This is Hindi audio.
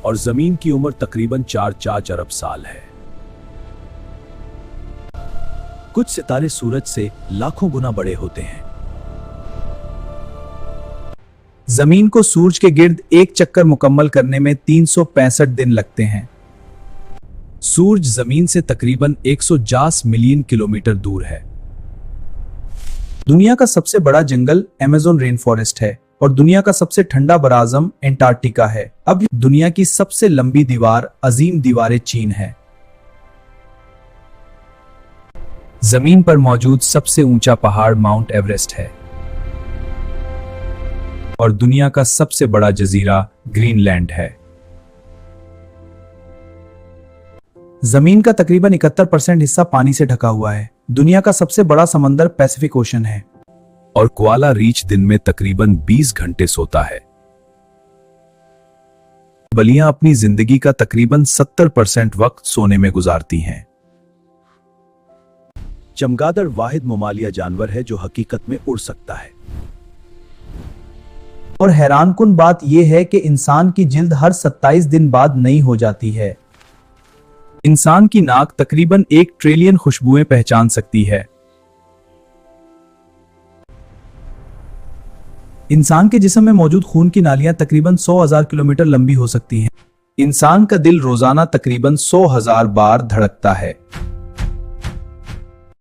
और जमीन की उम्र तकरीबन 4 अरब साल है। कुछ सितारे सूरज से लाखों गुना बड़े होते हैं। जमीन को सूरज के गिर्द एक चक्कर मुकम्मल करने में 365 दिन लगते हैं। सूरज जमीन से तकरीबन 150 मिलियन किलोमीटर दूर है। दुनिया का सबसे बड़ा जंगल अमेज़न रेन फॉरेस्ट है और दुनिया का सबसे ठंडा बराआज़म एंटार्क्टिका है। अब दुनिया की सबसे लंबी दीवार अजीम दीवार चीन है। जमीन पर मौजूद सबसे ऊंचा पहाड़ माउंट एवरेस्ट है और दुनिया का सबसे बड़ा जजीरा ग्रीनलैंड है। जमीन का तकरीबन 71% हिस्सा पानी से ढका हुआ है। दुनिया का सबसे बड़ा समंदर पैसिफिक ओशन है और कोआला रीछ दिन में तकरीबन 20 घंटे सोता है। बलियां अपनी जिंदगी का तकरीबन 70% वक्त सोने में गुजारती हैं। चमगादड़ वाहिद ममालिया जानवर है जो हकीकत में उड़ सकता है। और हैरानकुन बात यह है कि इंसान की जिल्द हर 27 दिन बाद नई हो जाती है। इंसान की नाक तकरीबन 1 ट्रिलियन खुशबुएं पहचान सकती है। इंसान के जिस्म में मौजूद खून की नालियां तकरीबन 100,000 किलोमीटर लंबी हो सकती हैं। इंसान का दिल रोजाना तकरीबन 100,000 बार धड़कता है।